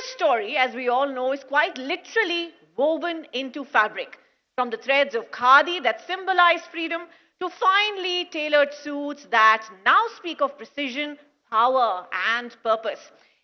India's story, as we all know, is quite literally woven into fabric. From the threads of khadi that symbolize freedom to finely tailored suits that now speak of precision, power, and purpose.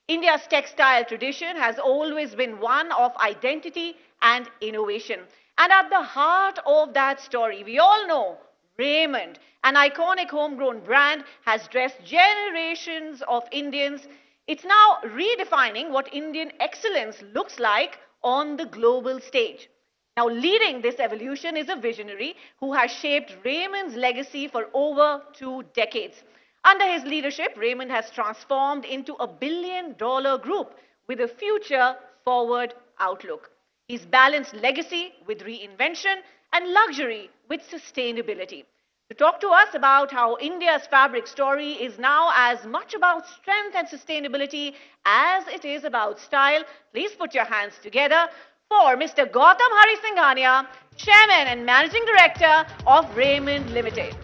India's textile tradition has always been one of identity and innovation. And at the heart of that story, we all know Raymond, an iconic homegrown brand, has dressed generations of Indians. It's now redefining what Indian excellence looks like on the global stage. Now, leading this evolution is a visionary who has shaped Raymond's legacy for over 2 decades. Under his leadership, Raymond has transformed into a billion-dollar group with a future-forward outlook. He's balanced legacy with reinvention and luxury with sustainability. To talk to us about how India's fabric story is now as much about strength and sustainability as it is about style, please put your hands together for Mr. Gautam Harisinghania, Chairman and Managing Director of Raymond Limited.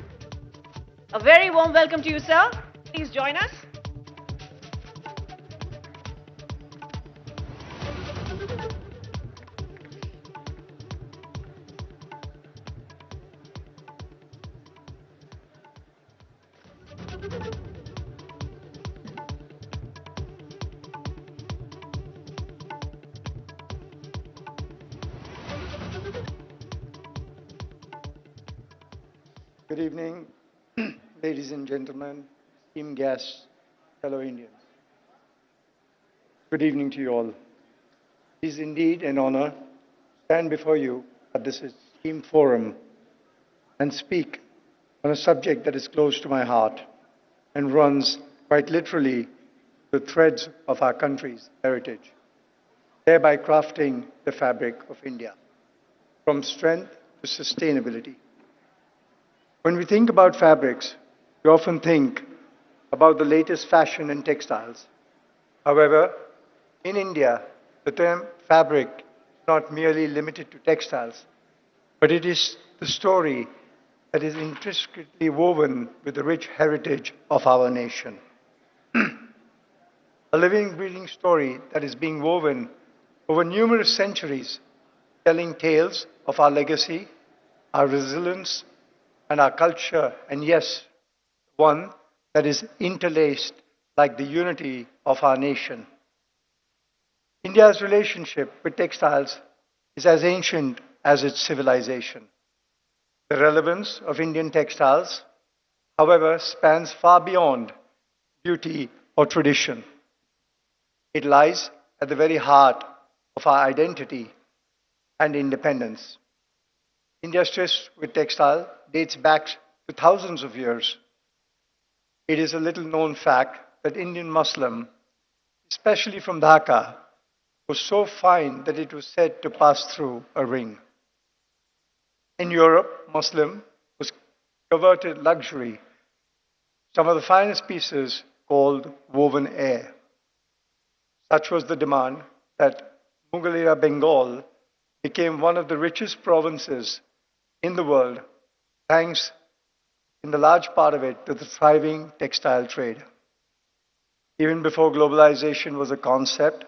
A very warm welcome to you, sir. Please join us. Good evening, ladies and gentlemen, esteemed guests, fellow Indians. Good evening to you all. It is indeed an honor to stand before you at this esteemed forum and speak on a subject that is close to my heart and runs quite literally the threads of our country's heritage, thereby crafting the fabric of India, from strength to sustainability. When we think about fabrics, we often think about the latest fashion in textiles. However, in India, the term fabric is not merely limited to textiles, but it is the story that is intricately woven with the rich heritage of our nation. A living, breathing story that is being woven over numerous centuries, telling tales of our legacy, our resilience, and our culture, and yes, one that is interlaced like the unity of our nation. India's relationship with textiles is as ancient as its civilization. The relevance of Indian textiles, however, spans far beyond beauty or tradition. It lies at the very heart of our identity and independence. India's tryst with textile dates back to thousands of years. It is a little known fact that Indian muslin, especially from Dhaka, was so fine that it was said to pass through a ring. In Europe, muslin was coveted luxury, some of the finest pieces called woven air. Such was the demand that Mughal Bengal became one of the richest provinces in the world, thanks in the large part of it to the thriving textile trade. Even before globalization was a concept,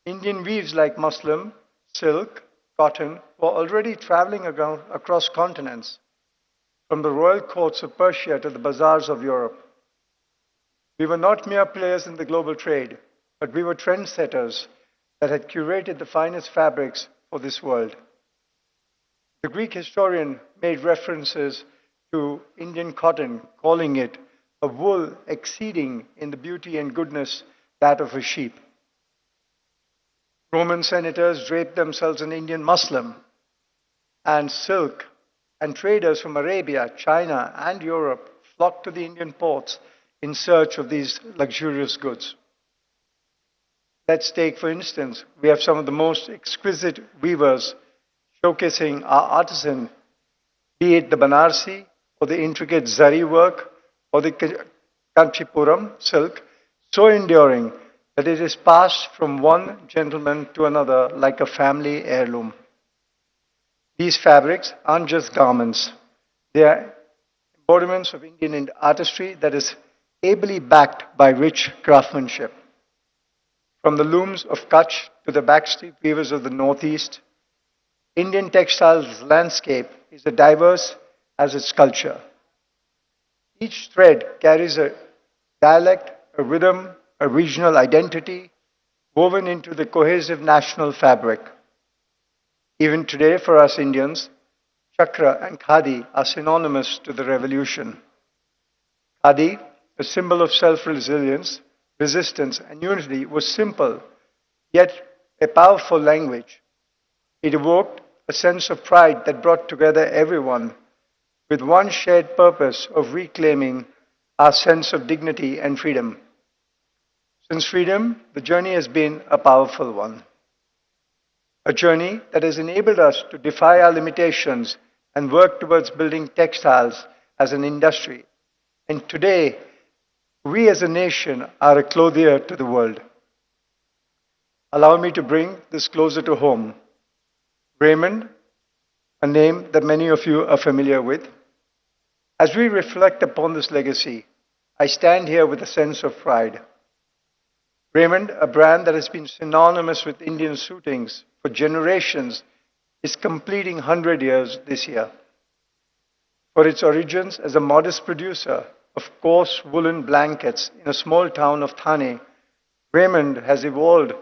Indian weaves like muslin, silk, cotton were already traveling across continents, from the royal courts of Persia to the bazaars of Europe. We were not mere players in the global trade, but we were trendsetters that had curated the finest fabrics for this world. The Greek historian made references to Indian cotton, calling it a wool exceeding in the beauty and goodness that of a sheep. Roman senators draped themselves in Indian muslin and silk, and traders from Arabia, China, and Europe flocked to the Indian ports in search of these luxurious goods. Let's take, for instance, we have some of the most exquisite weavers showcasing our artisan, be it the Banarsi or the intricate zari work or the Kanchipuram silk, so enduring that it is passed from one gentleman to another like a family heirloom. These fabrics aren't just garments. They are embodiments of Indian artistry that is ably backed by rich craftsmanship. From the looms of Kutch to the backstreet weavers of the Northeast, Indian textiles landscape is as diverse as its culture. Each thread carries a dialect, a rhythm, a regional identity woven into the cohesive national fabric. Even today, for us Indians, chakra and khadi are synonymous to the revolution. Khadi, a symbol of self-resilience, resistance, and unity, was simple, yet a powerful language. It evoked a sense of pride that brought together everyone with one shared purpose of reclaiming our sense of dignity and freedom. Since freedom, the journey has been a powerful one. A journey that has enabled us to defy our limitations and work towards building textiles as an industry. And today, we as a nation are a clothier to the world. Allow me to bring this closer to home. Raymond, a name that many of you are familiar with. As we reflect upon this legacy, I stand here with a sense of pride. Raymond, a brand that has been synonymous with Indian suitings for generations, is completing 100 years this year. For its origins as a modest producer of coarse woolen blankets in a small town of Thane, Raymond has evolved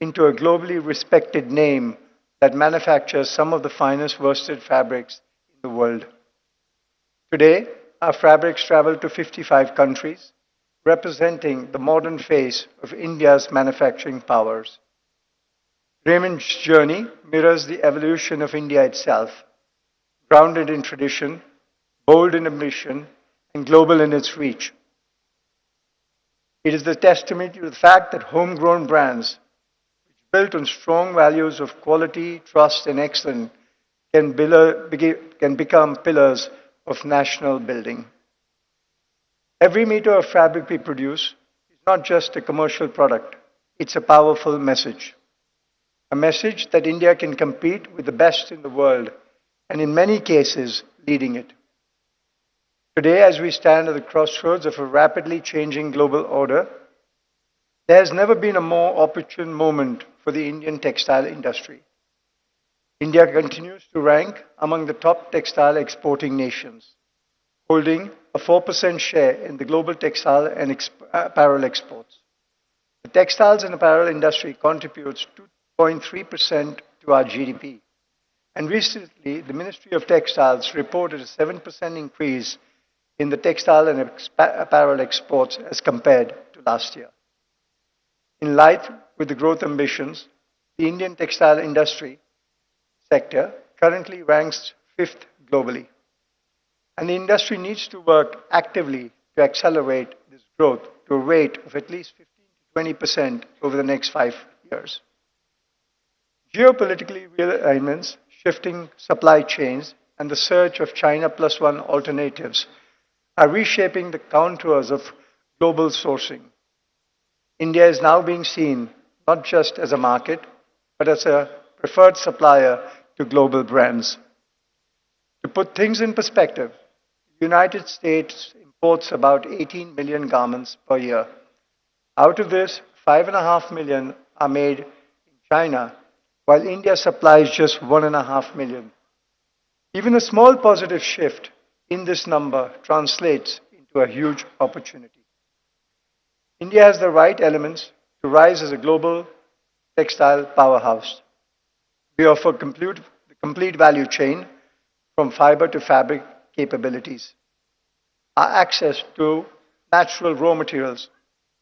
into a globally respected name that manufactures some of the finest worsted fabrics in the world. Today, our fabrics travel to 55 countries, representing the modern face of India's manufacturing powers. Raymond's journey mirrors the evolution of India itself, grounded in tradition, bold in ambition, and global in its reach. It is the testimony to the fact that homegrown brands, which built on strong values of quality, trust, and excellence, can become pillars of national building. Every meter of fabric we produce is not just a commercial product, it's a powerful message. A message that India can compete with the best in the world, and in many cases, leading it. Today, as we stand at the crossroads of a rapidly changing global order, there has never been a more opportune moment for the Indian textile industry. India continues to rank among the top textile exporting nations, holding a 4% share in the global textile and apparel exports. The textiles and apparel industry contributes 2.3% to our GDP. And recently, the Ministry of Textiles reported a 7% increase in the textile and apparel exports as compared to last year. In line with the growth ambitions, the Indian textile industry sector currently ranks 5th globally. And the industry needs to work actively to accelerate this growth to a rate of at least 15 to 20% over the next 5 years. Geopolitically realignments, shifting supply chains, and the search of China plus one alternatives are reshaping the contours of global sourcing. India is now being seen not just as a market, but as a preferred supplier to global brands. To put things in perspective, the United States imports about 18 million garments per year. Out of this, 5.5 million are made in China, while India supplies just 1.5 million. Even a small positive shift in this number translates into a huge opportunity. India has the right elements to rise as a global textile powerhouse. We offer the complete value chain from fiber to fabric capabilities. Our access to natural raw materials,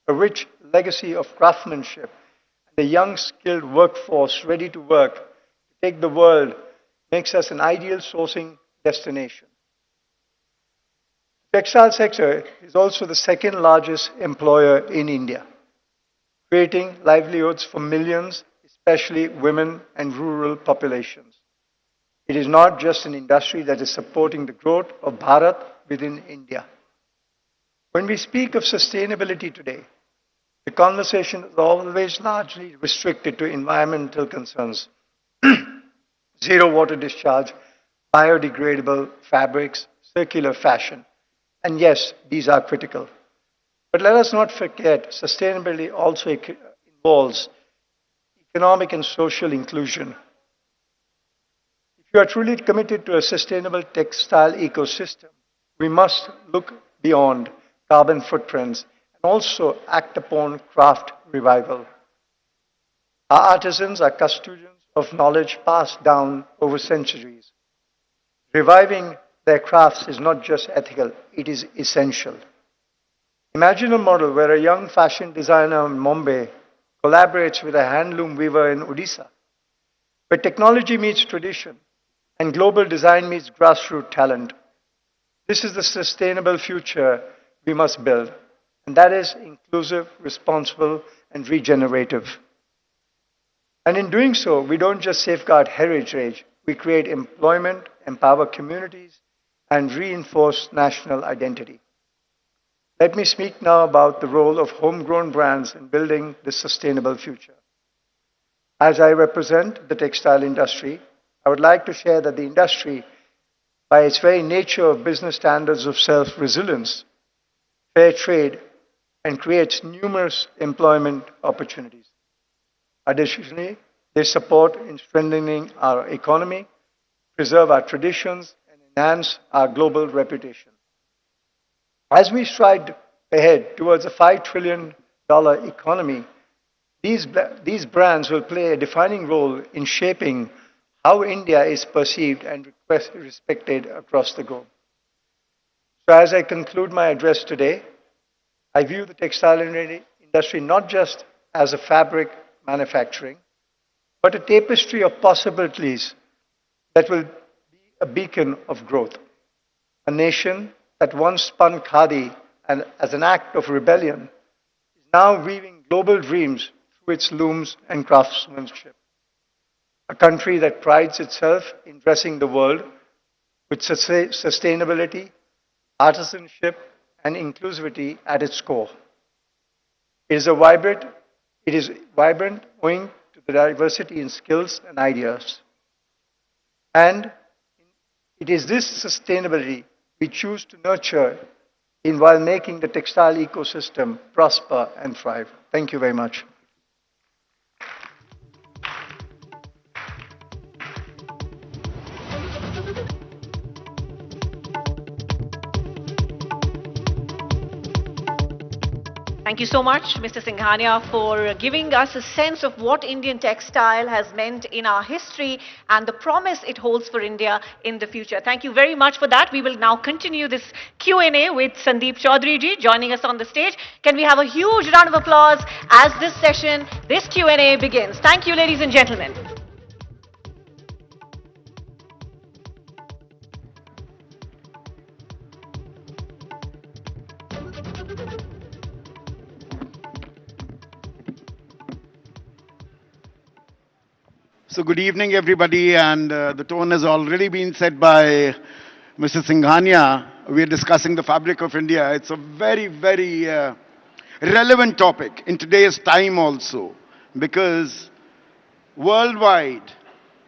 a rich legacy of craftsmanship, and a young skilled workforce ready to work to take the world makes us an ideal sourcing destination. The textile sector is also the second largest employer in India, creating livelihoods for millions, especially women and rural populations. It is not just an industry that is supporting the growth of Bharat within India. When we speak of sustainability today, the conversation is always largely restricted to environmental concerns, zero water discharge, biodegradable fabrics, circular fashion. And yes, these are critical. But let us not forget, sustainability also involves economic and social inclusion. If you are truly committed to a sustainable textile ecosystem, we must look beyond carbon footprints and also act upon craft revival. Our artisans are custodians of knowledge passed down over centuries. Reviving their crafts is not just ethical, it is essential. Imagine a model where a young fashion designer in Mumbai collaborates with a handloom weaver in Odisha, where technology meets tradition and global design meets grassroots talent. This is the sustainable future we must build, and that is inclusive, responsible, and regenerative. And in doing so, we don't just safeguard heritage, we create employment, empower communities, and reinforce national identity. Let me speak now about the role of homegrown brands in building this sustainable future. As I represent the textile industry, I would like to share that the industry, by its very nature of business standards of self-resilience, fair trade, and creates numerous employment opportunities. Additionally, they support in strengthening our economy, preserve our traditions, and enhance our global reputation. As we stride ahead towards a $5 trillion economy, these brands will play a defining role in shaping how India is perceived and respected across the globe. So as I conclude my address today, I view the textile industry not just as a fabric manufacturing, but a tapestry of possibilities that will be a beacon of growth. A nation that once spun khadi and as an act of rebellion is now weaving global dreams through its looms and craftsmanship. A country that prides itself in dressing the world with sustainability, artisanship, and inclusivity at its core. It is vibrant owing to the diversity in skills and ideas. And it is this sustainability we choose to nurture in while making the textile ecosystem prosper and thrive. Thank you very much. Thank you so much, Mr. Singhania, for giving us a sense of what Indian textile has meant in our history and the promise it holds for India in the future. Thank you very much for that. We will now continue this Q&A with Sandeep Chaudhary ji joining us on the stage. Can we have a huge round of applause as this session, this Q&A begins? Thank you, ladies and gentlemen. So good evening, everybody, and the tone has already been set by Mr. Singhania. We are discussing the fabric of India. It's a very, very relevant topic in today's time also, because worldwide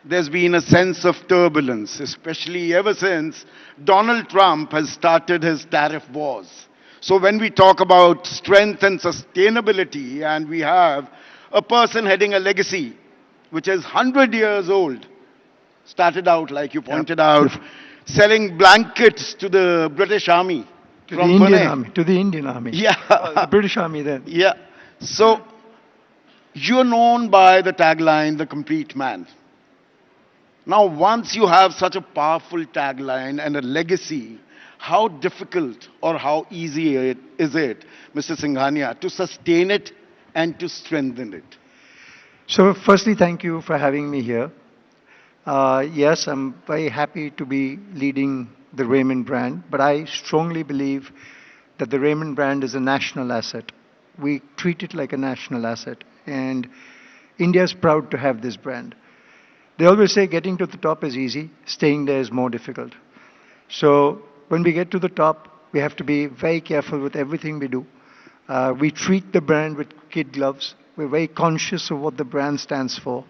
there's been a sense of turbulence, especially ever since Donald Trump has started his tariff wars. So when we talk about strength and sustainability, and we have a person heading a legacy which is 100 years old, started out, like you pointed out, selling blankets to the British Army. To the Indian Army. To the Indian Army. Yeah. The British Army then. Yeah. So, you're known by the tagline, the complete man. Now, once you have such a powerful tagline and a legacy, how difficult or how easy is it, Mr. Singhania, to sustain it and to strengthen it? So, firstly, thank you for having me here. Yes, I'm very happy to be leading the Raymond brand, but I strongly believe that the Raymond brand is a national asset. We treat it like a national asset, and India is proud to have this brand. They always say getting to the top is easy, staying there is more difficult. So, when we get to the top, we have to be very careful with everything we do. We treat the brand with kid gloves. We're very conscious of what the brand stands for.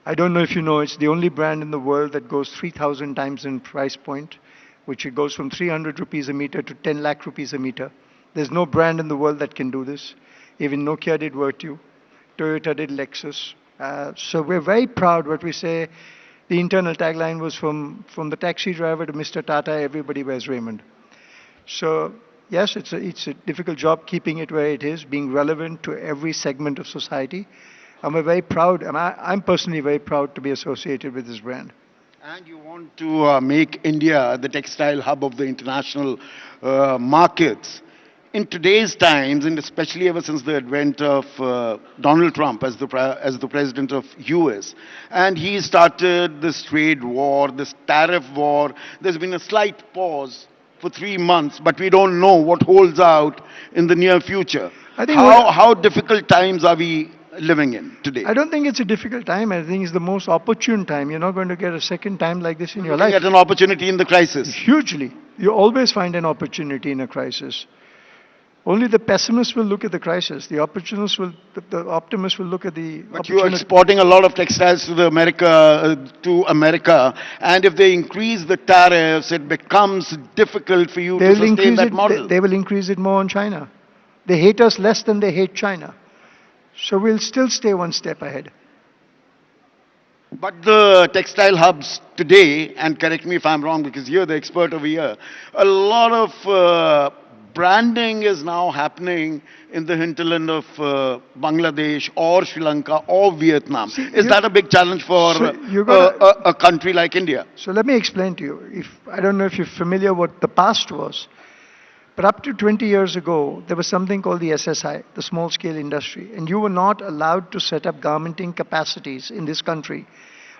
I don't know if you know, it's the only brand in the world that goes 3,000 times in price point, which it goes from 300 rupees a meter to 10 lakh rupees a meter. There's no brand in the world that can do this. Even Nokia did Virtue. Toyota did Lexus. So we're very proud what we say. The internal tagline was from the taxi driver to Mr. Tata, everybody wears Raymond. So yes, it's a difficult job keeping it where it is, being relevant to every segment of society. And we're very proud, and I'm personally very proud to be associated with this brand. And you want to make India the textile hub of the international markets. In today's times, and especially ever since the advent of Donald Trump as the president of US, and he started this trade war, this tariff war, there's been a slight pause for 3 months, but we don't know what holds out in the near future. I think How difficult times are we living in today? I don't think it's a difficult time. I think it's the most opportune time. You're not going to get a second time like this in your Looking life. at an opportunity in the crisis. Hugely. You always find an opportunity in a crisis. Only the pessimist will look at the crisis. The optimist will look at the But you're opportunity. exporting a lot of textiles to America, and if they increase the tariffs, it becomes difficult for you to sustain that model. They will increase it more on China. They hate us less than they hate China. So we'll still stay one step ahead. But the textile hubs today, and correct me if I'm wrong because you're the expert over here, a lot of branding is now happening in the hinterland of Bangladesh or Sri Lanka or Vietnam. Is that a big challenge for a country like India? So let me explain to you. I don't know if you're familiar what the past was, but up to 20 years ago, there was something called the SSI, the small scale industry, and you were not allowed to set up garmenting capacities in this country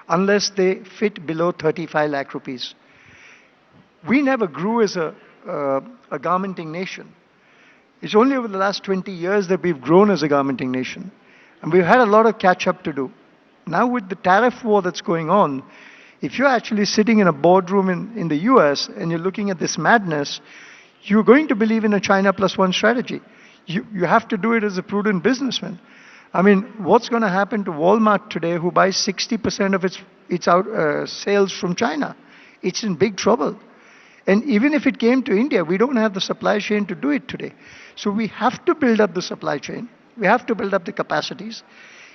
unless they fit below 35 lakh rupees. We never grew as a garmenting nation. It's only over the last 20 years that we've grown as a garmenting nation. And we've had a lot of catch up to do. Now with the tariff war that's going on, if you're actually sitting in a boardroom in the US and you're looking at this madness, you're going to believe in a China plus one strategy. You have to do it as a prudent businessman. I mean, what's going to happen to Walmart today who buys 60% of its sales from China? It's in big trouble. And even if it came to India, we don't have the supply chain to do it today. So we have to build up the supply chain. We have to build up the capacities.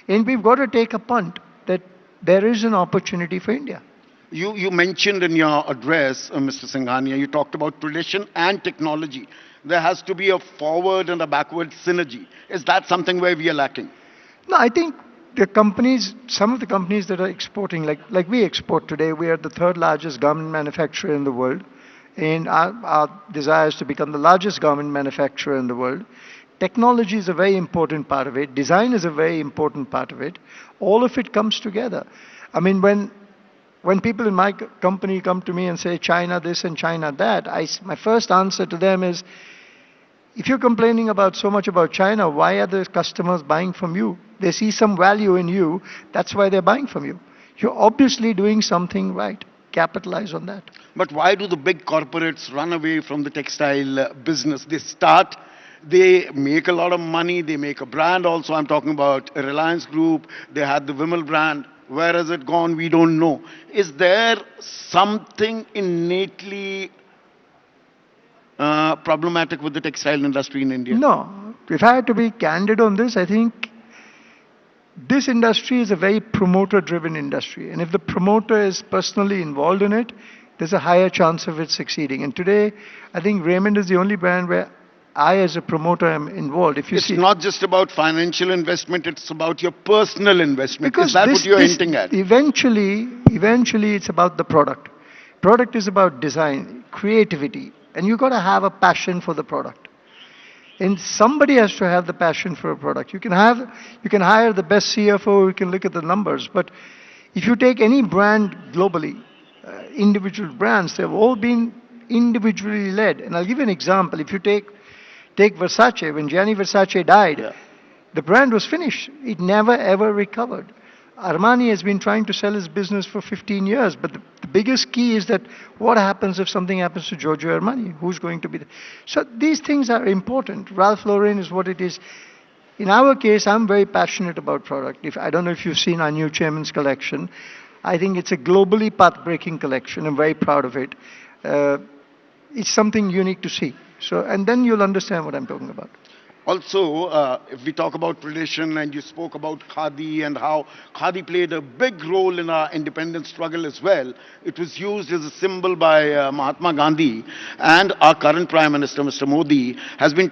And we've got to take a punt that there is an opportunity for India. You mentioned in your address, Mr. Singhania, you talked about tradition and technology. There has to be a forward and a backward synergy. Is that something where we are lacking? No, I think the companies, some of the companies that are exporting, like we export today, we are the third largest garment manufacturer in the world. And our desire is to become the largest garment manufacturer in the world. Technology is a very important part of it. Design is a very important part of it. All of it comes together. I mean, when people in my company come to me and say China this and China that, my first answer to them is, if you're complaining so much about China, why are the customers buying from you? They see some value in you. That's why they're buying from you. You're obviously doing something right. Capitalize on that. But why do the big corporates run away from the textile business? They make a lot of money, they make a brand also. I'm talking about a Reliance Group, they had the Vimal brand. Where has it gone? We don't know. Is there something innately problematic with the textile industry in India? No. If I had to be candid on this, I think this industry is a very promoter-driven industry. And if the promoter is personally involved in it, there's a higher chance of it succeeding. And today, I think Raymond is the only brand where I, as a promoter, am involved. It's not just about financial investment, it's about your personal investment. Is that what you're hinting at? Eventually, it's about the product. Product is about design, creativity, and you've got to have a passion for the product. And somebody has to have the passion for a product. You can hire the best CFO who can look at the numbers, but if you take any brand globally, individual brands, they've all been individually led. And I'll give you an example. If you take Versace, when Gianni Versace died, the brand was finished. It never ever recovered. Armani has been trying to sell his business for 15 years, but the biggest key is that what happens if something happens to Giorgio Armani? Who's going to be there? So these things are important. Ralph Lauren is what it is. In our case, I'm very passionate about product. I don't know if you've seen our new chairman's collection. I think it's a globally path-breaking collection. I'm very proud of it. It's something unique to see. And then you'll understand what I'm talking about. Also, if we talk about tradition, and you spoke about khadi and how khadi played a big role in our independence struggle as well, it was used as a symbol by Mahatma Gandhi, and our current Prime Minister, Mr. Modi, has been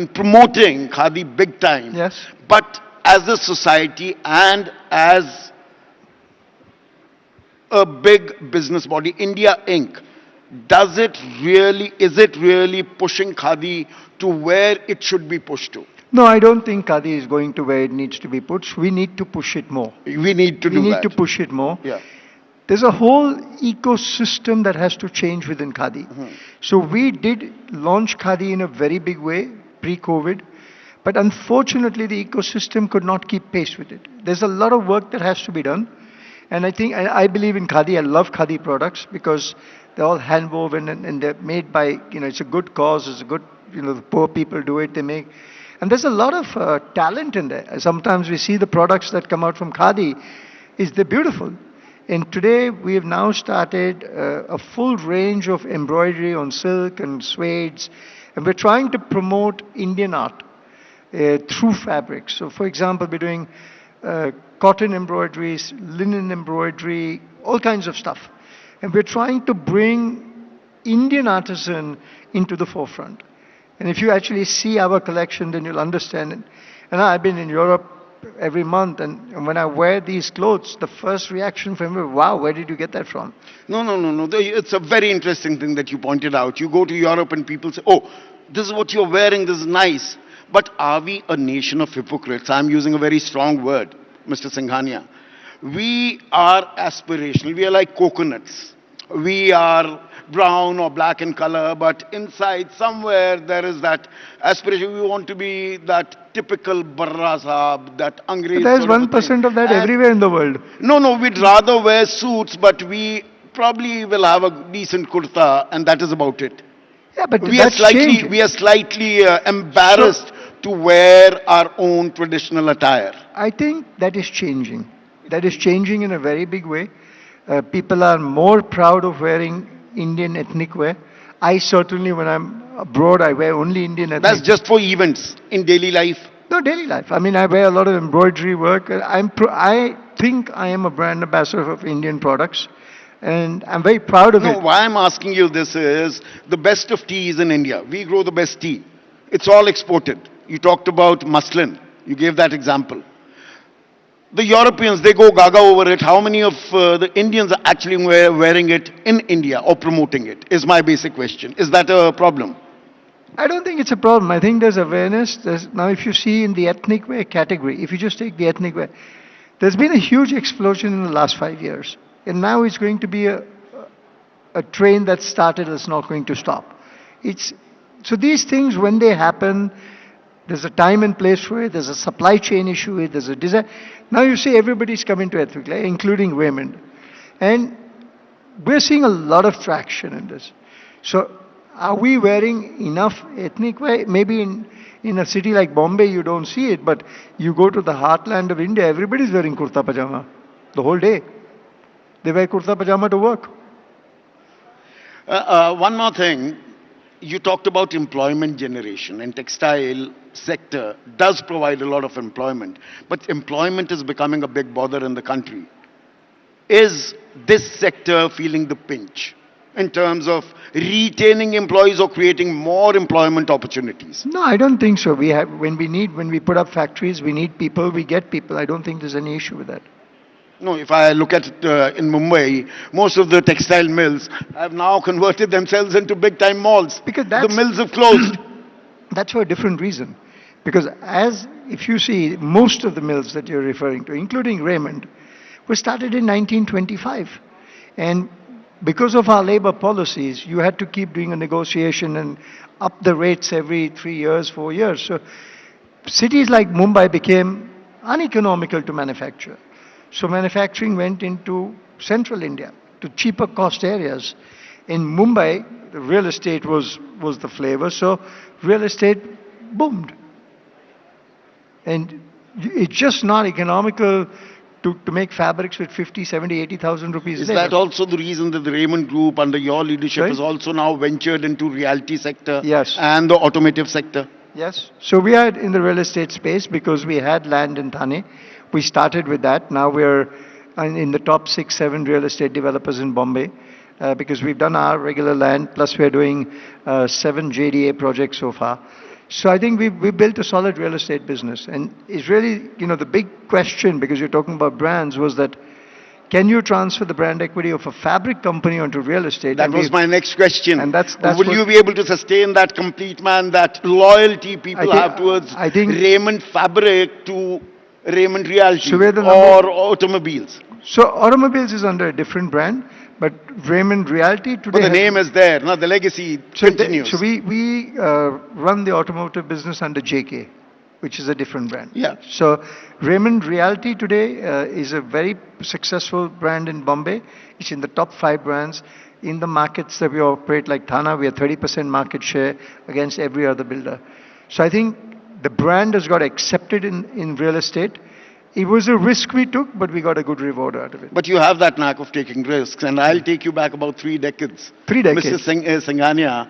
promoting khadi big time. Yes. But as a society and as a big business body, India Inc., is it really pushing khadi to where it should be pushed to? No, I don't think Khadi is going to where it needs to be pushed. We need to push it more. We need to We do need that. to push it more. Yeah. There's a whole ecosystem that has to change within Khadi. So we did launch Khadi in a very big way pre-COVID, but unfortunately the ecosystem could not keep pace with it. There's a lot of work that has to be done. And I believe in Khadi. I love Khadi products because they're all hand woven and they're made by, it's a good cause. It's a good, the poor people do it. They make, and there's a lot of talent in there. Sometimes we see the products that come out from Khadi, they're beautiful. And today we have now started a full range of embroidery on silk and suedes. And we're trying to promote Indian art through fabrics. So for example, we're doing cotton embroideries, linen embroidery, all kinds of stuff. And we're trying to bring Indian artisan into the forefront. And if you actually see our collection, then you'll understand it. And I've been in Europe every month, and when I wear these clothes, the first reaction from me, wow, where did you get that from? No. It's a very interesting thing that you pointed out. You go to Europe and people say, oh, this is what you're wearing, this is nice. But are we a nation of hypocrites? I'm using a very strong word, Mr. Singhania. We are aspirational. We are like coconuts. We are brown or black in color, but inside somewhere there is that aspiration. We want to be that typical barra sahab, that Angrez. There's 1% of that everywhere in the world. No, we'd rather wear suits, but we probably will have a decent kurta, and that is about it. Yeah, but we are slightly embarrassed to wear our own traditional attire. I think that is changing. That is changing in a very big way. People are more proud of wearing Indian ethnic wear. I certainly, when I'm abroad, I wear only Indian ethnic. That's just for events. In daily life? No, daily life. I mean, I wear a lot of embroidery work. I think I am a brand ambassador of Indian products. And I'm very proud of it. No, why I'm asking you this is, the best of tea is in India. We grow the best tea. It's all exported. You talked about muslin. You gave that example. The Europeans, they go gaga over it. How many of the Indians are actually wearing it in India or promoting it, is my basic question. Is that a problem? I don't think it's a problem. I think there's awareness. Now, if you see in the ethnic wear category, if you just take the ethnic wear, there's been a huge explosion in the last 5 years. And now it's going to be a train that started, that's not going to stop. So these things, when they happen, there's a time and place for it, there's a supply chain issue, there's a design. Now you see everybody's coming to ethnic wear, including Raymond. And we're seeing a lot of traction in this. So are we wearing enough ethnic wear? Maybe in a city like Bombay you don't see it, but you go to the heartland of India, everybody's wearing kurta pajama the whole day. They wear kurta pajama to work. One more thing. You talked about employment generation, and textile sector does provide a lot of employment, but employment is becoming a big bother in the country. Is this sector feeling the pinch in terms of retaining employees or creating more employment opportunities? No, I don't think so. When we put up factories, we need people, we get people. I don't think there's any issue with that. No, if I look at it in Mumbai, most of the textile mills have now converted themselves into big-time malls. Because the mills have closed. That's for a different reason. Because if you see, most of the mills that you're referring to, including Raymond, were started in 1925. And because of our labor policies, you had to keep doing a negotiation and up the rates every 3 years, 4 years. So cities like Mumbai became uneconomical to manufacture. So manufacturing went into central India, to cheaper cost areas. In Mumbai, the real estate was the flavor, so real estate boomed. And it's just not economical to make fabrics with 50, 70, 80,000 rupees. Is that also the reason that the Raymond Group under your leadership Right. has also now ventured into realty sector? Yes. And the automotive sector? Yes. So we are in the real estate space because we had land in Thane. We started with that. Now we're in the top 6, 7 real estate developers in Bombay because we've done our regular land, plus we're doing 7 JDA projects so far. So I think we built a solid real estate business. And it's really, the big question, because you're talking about brands, was that can you transfer the brand equity of a fabric company onto real estate? That was my next question. And that's Will you be able to sustain that complete, man, that loyalty people have towards Raymond fabric to Raymond Realty or automobiles? So automobiles is under a different brand, but Raymond Realty today. But the name is there, now the legacy continues. So we run the automotive business under JK, which is a different brand. Yeah. So Raymond Realty today is a very successful brand in Bombay. It's in the top 5 brands. In the markets that we operate, like Thane, we have 30% market share against every other builder. So I think the brand has got accepted in real estate. It was a risk we took, but we got a good reward out of it. But you have that knack of taking risks, and I'll take you back about 3 decades. 3 decades. Mr. Singhania,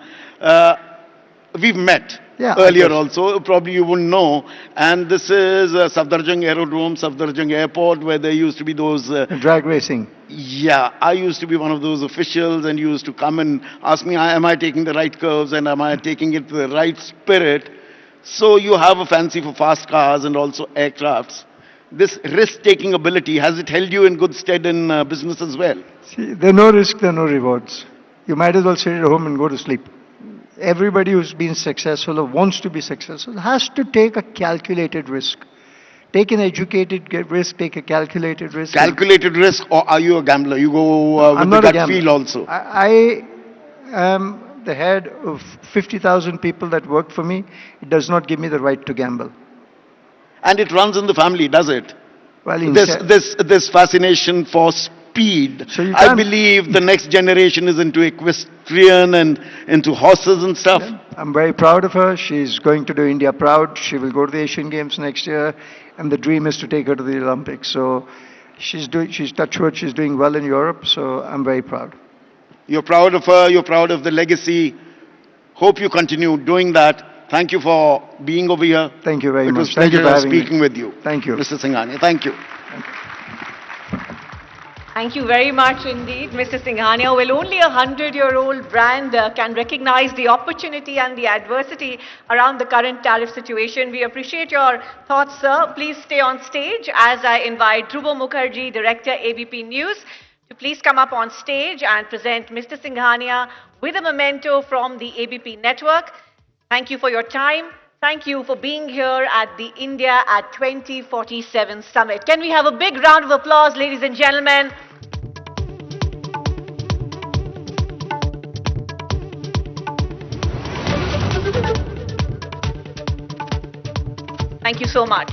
we've met Yeah, earlier also, probably you wouldn't know. And this is Safdarjung Aerodrome, Safdarjung Airport, where there used to be those... drag racing. Yeah, I used to be one of those officials and used to come and ask me, am I taking the right curves and am I taking it to the right spirit? So you have a fancy for fast cars and also aircrafts. This risk-taking ability, has it held you in good stead in business as well? See, there are no risks, there are no rewards. You might as well sit at home and go to sleep. Everybody who's been successful or wants to be successful has to take a calculated risk. Take an educated risk, take a calculated risk. Calculated risk, or are you a gambler? You go with the gut feel also? I am the head of 50,000 people that work for me. It does not give me the right to gamble. And it runs in the family, does it? Well, this fascination for speed. So I believe the next generation is into equestrian and into horses and stuff. Yeah, I'm very proud of her. She's going to do India proud. She will go to the Asian Games next year, and the dream is to take her to the Olympics. So she's touch wood, she's doing well in Europe. So I'm very proud. You're proud of her. You're proud of the legacy. Hope you continue doing that. Thank you for being over here. Thank you very much. It was a pleasure speaking with you. Thank you. Mr. Singhania. Thank you. Thank you very much indeed, Mr. Singhania. Well, only a 100-year-old brand can recognize the opportunity and the adversity around the current tariff situation. We appreciate your thoughts, sir. Please stay on stage as I invite Dhruva Mukherjee, Director, ABP News, to please come up on stage and present Mr. Singhania with a memento from the ABP network. Thank you for your time. Thank you for being here at the India at 2047 Summit. Can we have a big round of applause, ladies and gentlemen? Thank you so much.